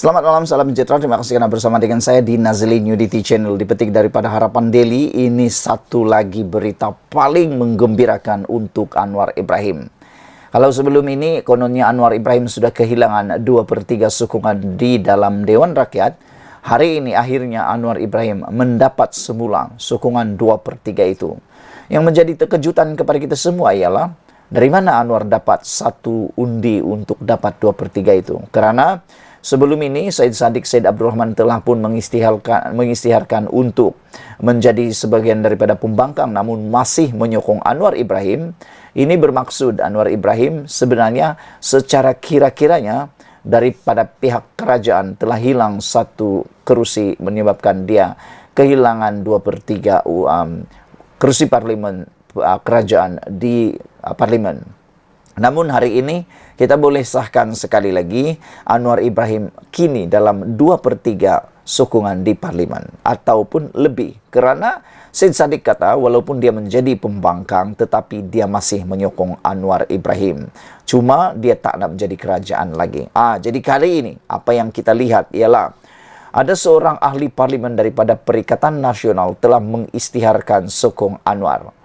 Selamat malam, salam sejahtera. Terima kasih karena bersama dengan saya di Nazli Nudity Channel. Dipetik daripada Harapan Daily, ini satu lagi berita paling menggembirakan untuk Anwar Ibrahim. Kalau sebelum ini, kononnya Anwar Ibrahim sudah kehilangan 2/3 sokongan di dalam Dewan Rakyat. Hari ini akhirnya Anwar Ibrahim mendapat semula sokongan 2/3 itu. Yang menjadi kejutan kepada kita semua ialah, dari mana Anwar dapat satu undi untuk dapat 2/3 itu? Karena sebelum ini, Syed Abdul Rahman telah pun mengisytiharkan untuk menjadi sebagian daripada pembangkang, namun masih menyokong Anwar Ibrahim. Ini bermaksud Anwar Ibrahim sebenarnya secara kira-kiranya daripada pihak kerajaan telah hilang satu kerusi, menyebabkan dia kehilangan 2/3 kerusi parlimen kerajaan di parlimen. Namun hari ini kita boleh sahkan sekali lagi Anwar Ibrahim kini dalam 2/3 sokongan di parlimen ataupun lebih. Kerana Syed Saddiq kata walaupun dia menjadi pembangkang tetapi dia masih menyokong Anwar Ibrahim. Cuma dia tak nak menjadi kerajaan lagi. Jadi kali ini apa yang kita lihat ialah ada seorang ahli parlimen daripada Perikatan Nasional telah mengisytiharkan sokong Anwar.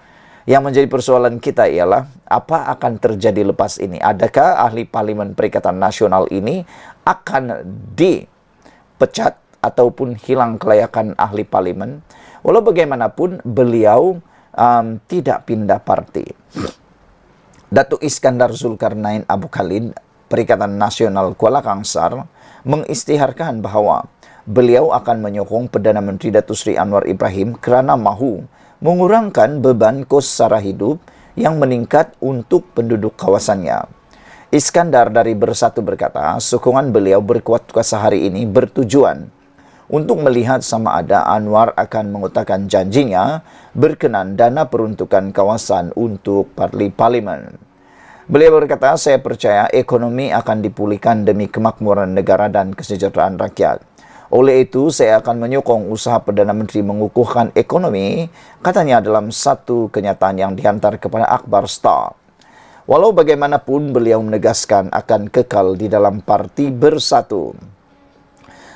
Yang menjadi persoalan kita ialah, apa akan terjadi lepas ini? Adakah ahli parlimen Perikatan Nasional ini akan dipecat ataupun hilang kelayakan ahli parlimen? Walau bagaimanapun, beliau tidak pindah parti. Datuk Iskandar Zulkarnain Abu Khalid, Perikatan Nasional Kuala Kangsar, mengisytiharkan bahawa beliau akan menyokong Perdana Menteri Datuk Seri Anwar Ibrahim kerana mahu mengurangkan beban kos sara hidup yang meningkat untuk penduduk kawasannya. Iskandar dari Bersatu berkata, sokongan beliau berkuat kuasa hari ini bertujuan untuk melihat sama ada Anwar akan mengutarakan janjinya berkenan dana peruntukan kawasan untuk parlimen. Beliau berkata, saya percaya ekonomi akan dipulihkan demi kemakmuran negara dan kesejahteraan rakyat. Oleh itu, saya akan menyokong usaha Perdana Menteri mengukuhkan ekonomi, katanya dalam satu kenyataan yang dihantar kepada Akhbar Star. Walau bagaimanapun, beliau menegaskan akan kekal di dalam parti Bersatu.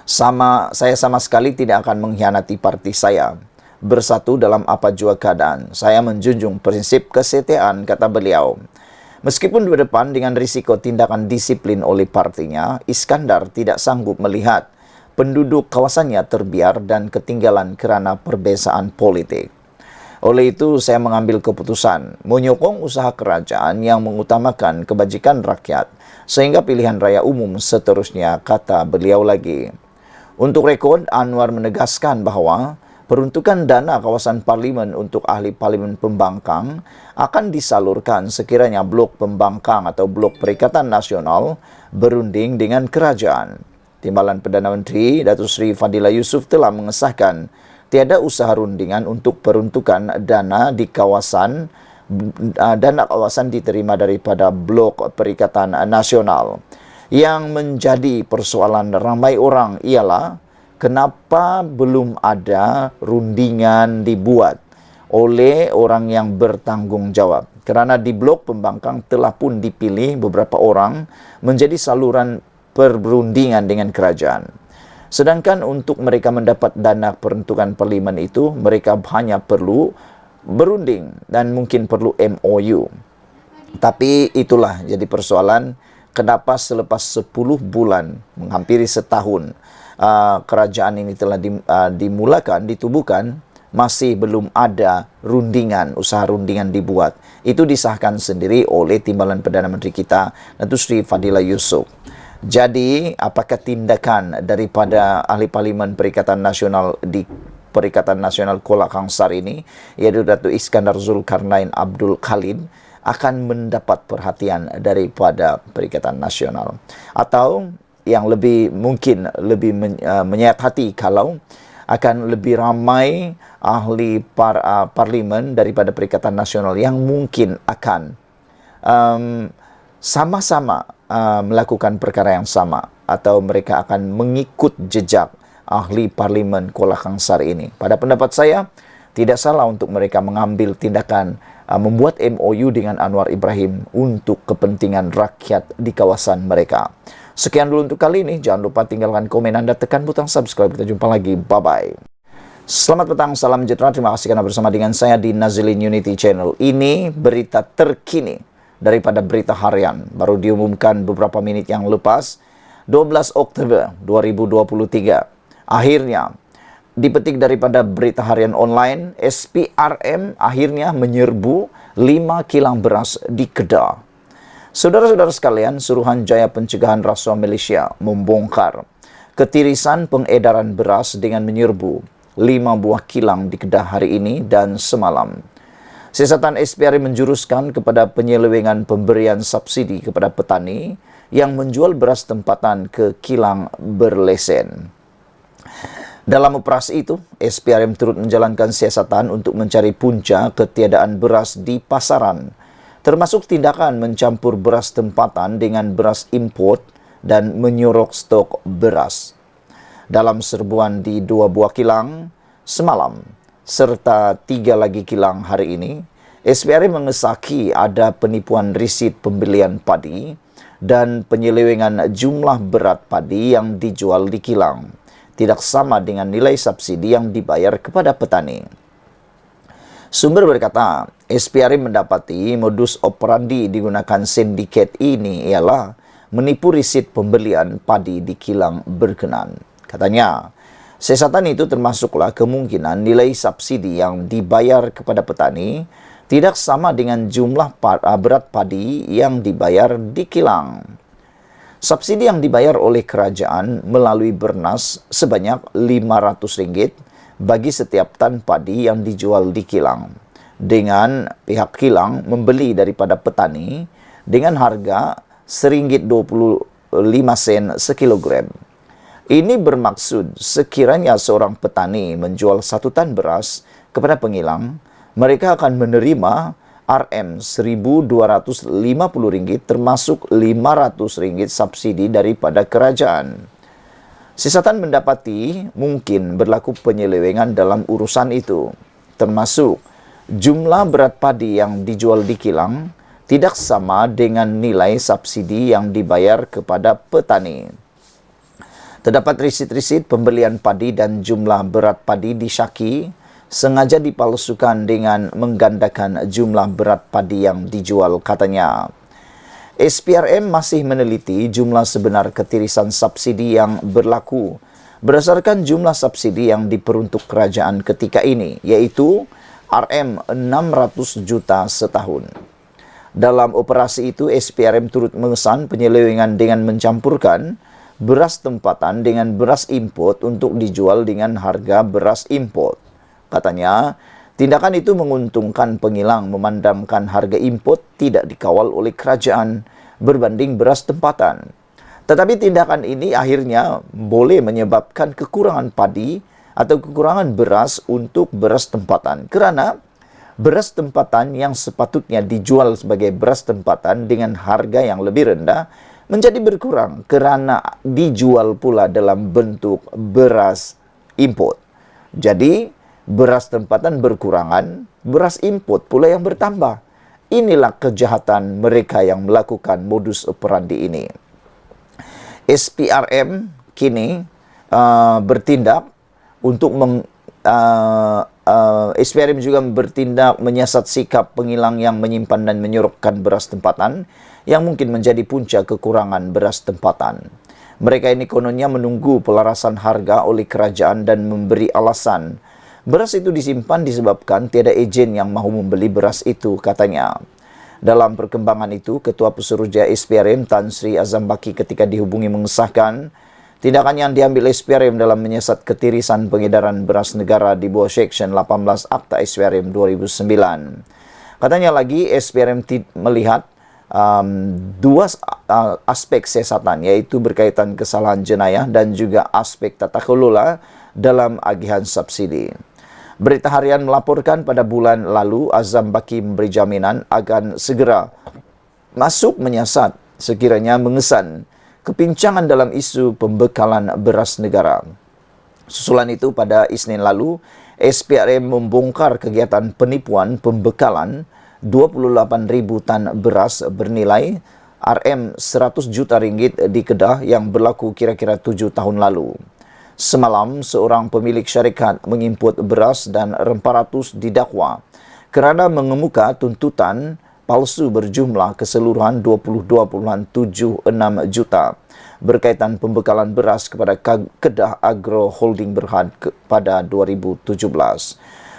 Saya sama sekali tidak akan mengkhianati parti saya. Bersatu dalam apa jua keadaan. Saya menjunjung prinsip kesetiaan, kata beliau. Meskipun berdepan dengan risiko tindakan disiplin oleh partinya, Iskandar tidak sanggup melihat penduduk kawasannya terbiar dan ketinggalan kerana perbezaan politik. Oleh itu, saya mengambil keputusan menyokong usaha kerajaan yang mengutamakan kebajikan rakyat sehingga pilihan raya umum seterusnya, kata beliau lagi. Untuk rekod, Anwar menegaskan bahawa peruntukan dana kawasan parlimen untuk ahli parlimen pembangkang akan disalurkan sekiranya blok pembangkang atau blok Perikatan Nasional berunding dengan kerajaan. Timbalan Perdana Menteri Datuk Seri Fadillah Yusof telah mengesahkan tiada usaha rundingan untuk peruntukan dana di kawasan diterima daripada blok Perikatan Nasional. Yang menjadi persoalan ramai orang ialah kenapa belum ada rundingan dibuat oleh orang yang bertanggungjawab. Kerana di blok pembangkang telah pun dipilih beberapa orang menjadi saluran perundingan dengan kerajaan. Sedangkan untuk mereka mendapat dana peruntukan parlimen itu, mereka hanya perlu berunding dan mungkin perlu MOU. Tapi itulah jadi persoalan, kenapa selepas 10 bulan, menghampiri setahun, kerajaan ini telah ditubuhkan, masih belum ada rundingan, usaha rundingan dibuat. Itu disahkan sendiri oleh Timbalan Perdana Menteri kita, Datuk Seri Fadillah Yusof. Jadi, apakah tindakan daripada ahli parlimen Perikatan Nasional di Perikatan Nasional Kuala Kangsar ini, iaitu Datuk Iskandar Zulkarnain Abdul Khalid, akan mendapat perhatian daripada Perikatan Nasional? Atau yang mungkin lebih menyayat hati kalau akan lebih ramai ahli parlimen daripada Perikatan Nasional yang mungkin akan sama-sama melakukan perkara yang sama, atau mereka akan mengikut jejak ahli parlimen Kuala Kangsar ini. Pada pendapat saya, tidak salah untuk mereka mengambil tindakan membuat MOU dengan Anwar Ibrahim untuk kepentingan rakyat di kawasan mereka. Sekian dulu untuk kali ini. Jangan lupa tinggalkan komen Anda, tekan butang subscribe. Kita jumpa lagi. Bye-bye. Selamat petang, salam sejahtera. Terima kasih karena bersama dengan saya di Nazilin Unity Channel. Ini berita terkini daripada berita harian. Baru diumumkan beberapa menit yang lepas, 12 Oktober 2023. Akhirnya, dipetik daripada berita harian online, SPRM akhirnya menyerbu 5 kilang beras di Kedah. Saudara-saudara sekalian, Suruhanjaya Pencegahan Rasuah Malaysia membongkar ketirisan pengedaran beras dengan menyerbu 5 buah kilang di Kedah hari ini dan semalam. Siasatan SPRM menjuruskan kepada penyelewengan pemberian subsidi kepada petani yang menjual beras tempatan ke kilang berlesen. Dalam operasi itu, SPRM turut menjalankan siasatan untuk mencari punca ketiadaan beras di pasaran, termasuk tindakan mencampur beras tempatan dengan beras import dan menyorok stok beras. Dalam serbuan di 2 buah kilang semalam, serta 3 lagi kilang hari ini, SPRM mengesaki ada penipuan risit pembelian padi dan penyelewengan jumlah berat padi yang dijual di kilang tidak sama dengan nilai subsidi yang dibayar kepada petani. Sumber berkata, SPRM mendapati modus operandi digunakan sindiket ini ialah menipu risit pembelian padi di kilang berkenan. Katanya, siasatan itu termasuklah kemungkinan nilai subsidi yang dibayar kepada petani tidak sama dengan jumlah berat padi yang dibayar di kilang. Subsidi yang dibayar oleh kerajaan melalui Bernas sebanyak RM500 bagi setiap tan padi yang dijual di kilang, dengan pihak kilang membeli daripada petani dengan harga RM1.25 sekilogram. Ini bermaksud sekiranya seorang petani menjual 1 tan beras kepada pengilang, mereka akan menerima RM1.250 termasuk RM500 subsidi daripada kerajaan. Siasatan mendapati mungkin berlaku penyelewengan dalam urusan itu, termasuk jumlah berat padi yang dijual di kilang tidak sama dengan nilai subsidi yang dibayar kepada petani. Terdapat risit-risit pembelian padi dan jumlah berat padi di Syaki sengaja dipalsukan dengan menggandakan jumlah berat padi yang dijual, katanya. SPRM masih meneliti jumlah sebenar ketirisan subsidi yang berlaku berdasarkan jumlah subsidi yang diperuntuk kerajaan ketika ini, yaitu RM600 juta setahun. Dalam operasi itu, SPRM turut mengesan penyelewengan dengan mencampurkan beras tempatan dengan beras import untuk dijual dengan harga beras import. Katanya, tindakan itu menguntungkan pengilang memandangkan harga import tidak dikawal oleh kerajaan berbanding beras tempatan. Tetapi tindakan ini akhirnya boleh menyebabkan kekurangan padi atau kekurangan beras untuk beras tempatan. Kerana beras tempatan yang sepatutnya dijual sebagai beras tempatan dengan harga yang lebih rendah menjadi berkurang kerana dijual pula dalam bentuk beras import. Jadi, beras tempatan berkurangan, beras import pula yang bertambah. Inilah kejahatan mereka yang melakukan modus operandi ini. SPRM kini bertindak untuk SPRM juga bertindak menyiasat sikap pengilang yang menyimpan dan menyorokkan beras tempatan yang mungkin menjadi punca kekurangan beras tempatan. Mereka ini kononnya menunggu pelarasan harga oleh kerajaan dan memberi alasan beras itu disimpan disebabkan tiada ejen yang mahu membeli beras itu, katanya. Dalam perkembangan itu, Ketua Pesuruhjaya SPRM Tan Sri Azam Baki ketika dihubungi mengesahkan tindakan yang diambil SPRM dalam menyiasat ketirisan pengedaran beras negara di bawah Seksyen 18 Akta SPRM 2009. Katanya lagi, SPRM melihat dua aspek siasatan, yaitu berkaitan kesalahan jenayah dan juga aspek tata kelola dalam agihan subsidi. Berita Harian melaporkan pada bulan lalu, Azam Baki memberi jaminan akan segera masuk menyiasat sekiranya mengesan kepincangan dalam isu pembekalan beras negara. Susulan itu, pada Isnin lalu, SPRM membongkar kegiatan penipuan pembekalan 28.000 tan beras bernilai RM 100 juta ringgit di Kedah yang berlaku kira-kira 7 tahun lalu. Semalam, seorang pemilik syarikat menginput beras dan rempah ratus didakwa kerana mengemuka tuntutan palsu berjumlah keseluruhan 22.76 juta berkaitan pembekalan beras kepada Kedah Agro Holding Berhad pada 2017.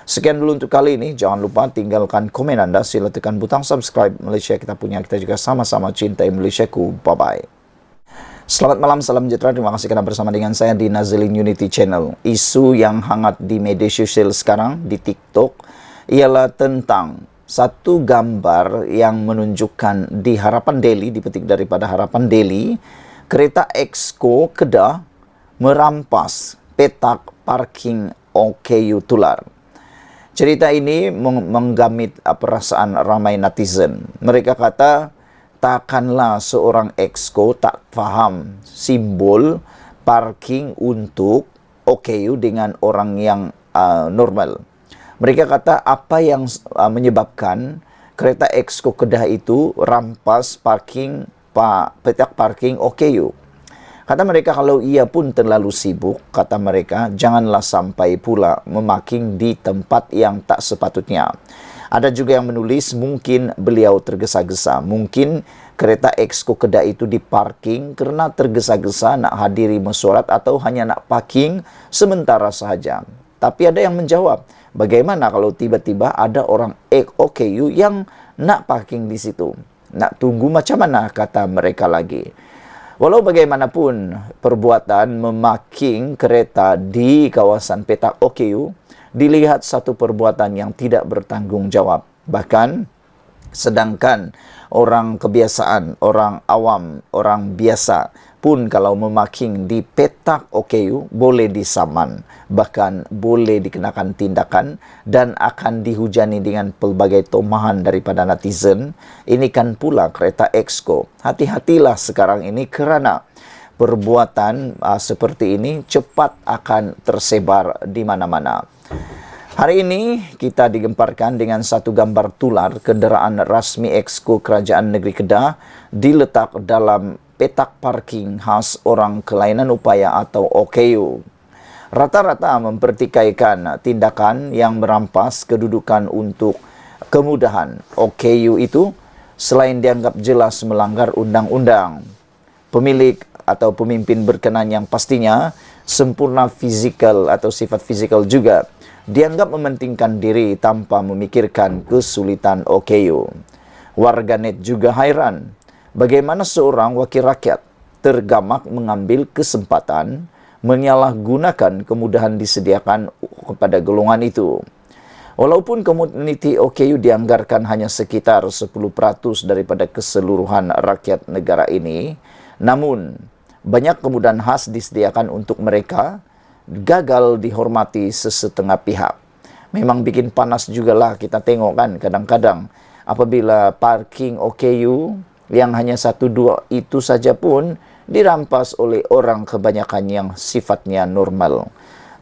Sekian dulu untuk kali ini. Jangan lupa tinggalkan komen anda. Sila tekan butang subscribe. Malaysia kita punya, kita juga sama-sama cintai Malaysiaku. Bye-bye. Selamat malam, salam sejahtera. Terima kasih kerana bersama dengan saya di Nazilin Unity Channel. Isu yang hangat di media sosial sekarang, di TikTok, ialah tentang satu gambar yang menunjukkan di Harapan Daily, dipetik daripada Harapan Daily, kereta Exco Kedah merampas petak parking OKU Tular. Cerita ini menggamit perasaan ramai netizen. Mereka kata, takkanlah seorang Exco tak faham simbol parking untuk OKU dengan orang yang normal. Mereka kata apa yang menyebabkan kereta Exco Kedah itu rampas petak parking OKU. Kata mereka kalau ia pun terlalu sibuk, kata mereka janganlah sampai pula memaking di tempat yang tak sepatutnya. Ada juga yang menulis mungkin beliau tergesa-gesa. Mungkin kereta Exco Kedah itu diparking kerana tergesa-gesa nak hadiri mesyuarat atau hanya nak parking sementara sahaja. Tapi ada yang menjawab, bagaimana kalau tiba-tiba ada orang OKU yang nak parking di situ? Nak tunggu macam mana, kata mereka lagi. Walau bagaimanapun, perbuatan memaking kereta di kawasan petak OKU dilihat satu perbuatan yang tidak bertanggungjawab. Bahkan, sedangkan orang kebiasaan, orang awam, orang biasa pun kalau memaking di petak OKU boleh disaman, bahkan boleh dikenakan tindakan dan akan dihujani dengan pelbagai tomahan daripada netizen. Ini kan pula kereta Exco. Hati-hatilah sekarang ini kerana perbuatan seperti ini cepat akan tersebar di mana-mana. Hari ini kita digemparkan dengan satu gambar tular kenderaan rasmi Exco Kerajaan Negeri Kedah diletak dalam petak parking khas orang kelainan upaya atau OKU. Rata-rata mempertikaikan tindakan yang merampas kedudukan untuk kemudahan. OKU itu selain dianggap jelas melanggar undang-undang, pemilik atau pemimpin berkenan yang pastinya sempurna fizikal atau sifat fizikal juga dianggap mementingkan diri tanpa memikirkan kesulitan OKU. Warganet juga hairan bagaimana seorang wakil rakyat tergamak mengambil kesempatan menyalahgunakan kemudahan disediakan kepada golongan itu. Walaupun komuniti OKU dianggarkan hanya sekitar 10% daripada keseluruhan rakyat negara ini, namun banyak kemudahan khas disediakan untuk mereka gagal dihormati sesetengah pihak. Memang bikin panas jugalah kita tengok kan kadang-kadang apabila parking OKU yang hanya 1-2 itu saja pun dirampas oleh orang kebanyakan yang sifatnya normal.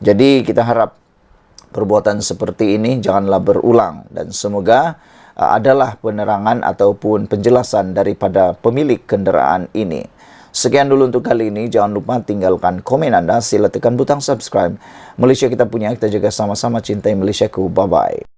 Jadi kita harap perbuatan seperti ini janganlah berulang dan semoga adalah penerangan ataupun penjelasan daripada pemilik kenderaan ini. Sekian dulu untuk kali ini. Jangan lupa tinggalkan komen anda. Sila tekan butang subscribe. Malaysia kita punya, kita juga sama-sama cintai Malaysiaku. Bye-bye.